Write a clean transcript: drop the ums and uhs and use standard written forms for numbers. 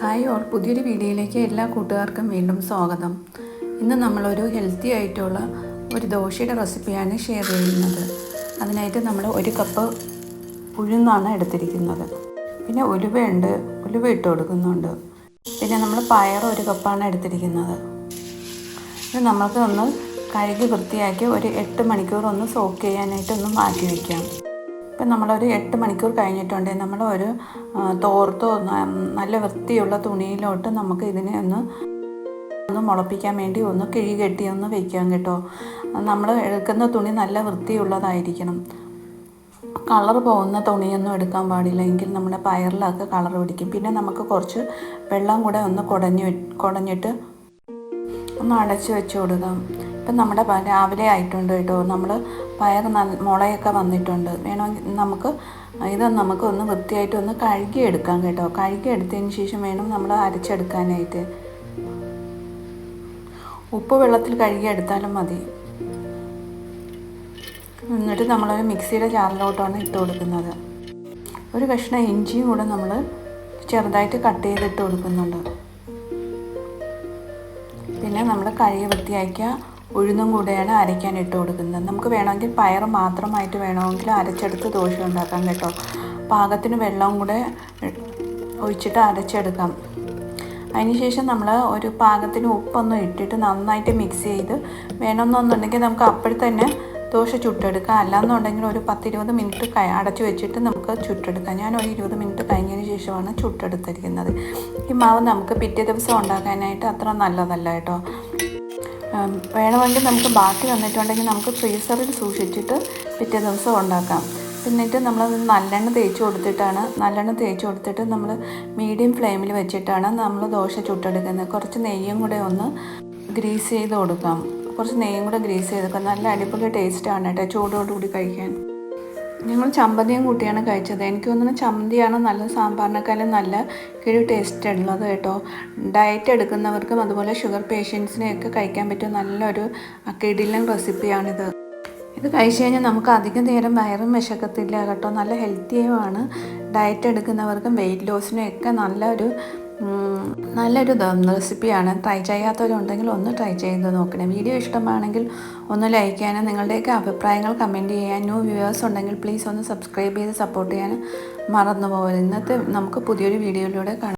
Hi all, പുതിയൊരു വീഡിയോയിലേക്ക് എല്ലാ കൂട്ടുകാർക്കും വീണ്ടും സ്വാഗതം. ഇന്ന് നമ്മളൊരു ഹെൽത്തി ആയിട്ടുള്ള ഒരു ദോശയുടെ റെസിപ്പിയാണ് ഷെയർ ചെയ്യുന്നത്. അതിനായിട്ട് നമ്മൾ 1 കപ്പ് ഉഴുന്നാണ് എടുത്തിരിക്കുന്നത്. പിന്നെ ഉലുവയുണ്ട്, ഉലുവ ഇട്ട് കൊടുക്കുന്നുണ്ട്. പിന്നെ നമ്മൾ പയർ 1 കപ്പാണ് എടുത്തിരിക്കുന്നത്. ഇത് നമുക്ക് ഒന്ന് കഴുകി വൃത്തിയാക്കി ഒരു 8 മണിക്കൂർ ഒന്ന് സോക്ക് ചെയ്യാനായിട്ടൊന്ന് മാറ്റി വയ്ക്കാം. ഇപ്പം നമ്മളൊരു 8 മണിക്കൂർ കഴിഞ്ഞിട്ടുണ്ട്. നമ്മൾ ഒരു തോർത്തോ നല്ല വൃത്തിയുള്ള തുണിയിലോട്ട് നമുക്ക് ഇതിനെ ഒന്ന് മുളപ്പിക്കാൻ വേണ്ടി ഒന്ന് കിഴി കെട്ടി ഒന്ന് വയ്ക്കാം കേട്ടോ. നമ്മൾ എടുക്കുന്ന തുണി നല്ല വൃത്തിയുള്ളതായിരിക്കണം. കളർ പോകുന്ന തുണിയൊന്നും എടുക്കാൻ പാടില്ല, എങ്കിൽ നമ്മുടെ പയറിലൊക്കെ കളർ പിടിക്കും. പിന്നെ നമുക്ക് കുറച്ച് വെള്ളം കൂടെ ഒന്ന് കുടഞ്ഞിട്ട് ഒന്ന് അടച്ച് വെച്ച് കൊടുക്കാം. ഇപ്പം നമ്മുടെ രാവിലെ ആയിട്ടുണ്ട് കേട്ടോ. നമ്മൾ പയർ മുളയൊക്കെ വന്നിട്ടുണ്ട്. വേണമെങ്കിൽ നമുക്ക് ഒന്ന് വൃത്തിയായിട്ട് ഒന്ന് കഴുകി എടുക്കാം കേട്ടോ. കഴുകി എടുത്തതിന് ശേഷം വേണം നമ്മൾ അരച്ചെടുക്കാനായിട്ട്. ഉപ്പ് വെള്ളത്തിൽ കഴുകി എടുത്താലും മതി. എന്നിട്ട് നമ്മളൊരു മിക്സിയുടെ ജാറിലോട്ടാണ് ഇട്ട് കൊടുക്കുന്നത്. ഒരു കഷ്ണം ഇഞ്ചിയും കൂടെ നമ്മൾ ചെറുതായിട്ട് കട്ട് ചെയ്തിട്ട് കൊടുക്കുന്നുണ്ട്. പിന്നെ നമ്മൾ കഴുകി വൃത്തിയാക്കിയ ഉഴുന്നും കൂടെയാണ് അരയ്ക്കാൻ ഇട്ട് കൊടുക്കുന്നത്. നമുക്ക് വേണമെങ്കിൽ പയർ മാത്രമായിട്ട് വേണമെങ്കിൽ അരച്ചെടുത്ത് ദോശ ഉണ്ടാക്കാം കേട്ടോ. പാകത്തിന് വെള്ളവും കൂടെ ഒഴിച്ചിട്ട് അരച്ചെടുക്കാം. അതിനുശേഷം നമ്മൾ ഒരു പാകത്തിന് ഉപ്പൊന്നും ഇട്ടിട്ട് നന്നായിട്ട് മിക്സ് ചെയ്ത് വേണമെന്നുണ്ടെങ്കിൽ നമുക്ക് അപ്പോഴത്തന്നെ ദോശ ചുട്ടെടുക്കാം. അല്ലാന്നുണ്ടെങ്കിൽ ഒരു 10-20 മിനിറ്റ് അടച്ചു വെച്ചിട്ട് നമുക്ക് ചുട്ടെടുക്കാം. ഞാൻ ഒരു 20 മിനിറ്റ് കഴിഞ്ഞതിന് ശേഷമാണ് ചുട്ടെടുത്തിരിക്കുന്നത്. ഈ മാവ് നമുക്ക് പിറ്റേ ദിവസം ഉണ്ടാക്കാനായിട്ട് അത്ര നല്ലതല്ല കേട്ടോ. വേണമെങ്കിൽ നമുക്ക് ബാക്കി വന്നിട്ടുണ്ടെങ്കിൽ നമുക്ക് ഫ്രീസറിൽ സൂക്ഷിച്ചിട്ട് പിറ്റേ ദിവസം ഉണ്ടാക്കാം. എന്നിട്ട് നമ്മളത് നല്ലെണ്ണ തേച്ച് കൊടുത്തിട്ട് നമ്മൾ മീഡിയം ഫ്ലെയിമിൽ വെച്ചിട്ടാണ് നമ്മൾ ദോശ ചുട്ടെടുക്കുന്നത്. കുറച്ച് നെയ്യും കൂടെ ഒന്ന് ഗ്രീസ് ചെയ്ത് കൊടുക്കാം. നല്ല അടിപൊളി ടേസ്റ്റാണ് കേട്ടോ ചൂടോടുകൂടി കഴിക്കാൻ. ഞങ്ങൾ ചമ്മന്തിയും കൂട്ടിയാണ് കഴിച്ചത്. എനിക്ക് തോന്നുന്നു ചമ്മന്തിയാണ് നല്ല സാമ്പാറിനേക്കാളും നല്ല ടേസ്റ്റ് ഉള്ളത് കേട്ടോ. ഡയറ്റ് എടുക്കുന്നവർക്കും അതുപോലെ ഷുഗർ പേഷ്യൻസിനെയൊക്കെ കഴിക്കാൻ പറ്റിയ നല്ലൊരു കിടിലൻ റെസിപ്പിയാണിത്. ഇത് കഴിച്ച് കഴിഞ്ഞാൽ നമുക്ക് അധികം നേരം വയറും വിശക്കത്തില്ല കേട്ടോ. നല്ല ഹെൽത്തിയുമാണ്. ഡയറ്റ് എടുക്കുന്നവർക്കും വെയിറ്റ് ലോസിനും ഒക്കെ നല്ലൊരു റെസിപ്പിയാണ്. ട്രൈ ചെയ്യാത്തവരുണ്ടെങ്കിൽ ഒന്ന് ട്രൈ ചെയ്ത് നോക്കണേ. വീഡിയോ ഇഷ്ടമാണെങ്കിൽ ഒന്ന് ലൈക്ക് ചെയ്യാനും നിങ്ങളുടെയൊക്കെ അഭിപ്രായങ്ങൾ കമൻറ്റ് ചെയ്യാൻ, ന്യൂ വ്യൂവേഴ്സ് ഉണ്ടെങ്കിൽ പ്ലീസ് ഒന്ന് സബ്സ്ക്രൈബ് ചെയ്ത് സപ്പോർട്ട് ചെയ്യാൻ മറന്നു പോകരുത്. ഇന്നത്തെ നമുക്ക് പുതിയൊരു വീഡിയോയിലൂടെ കാണാം.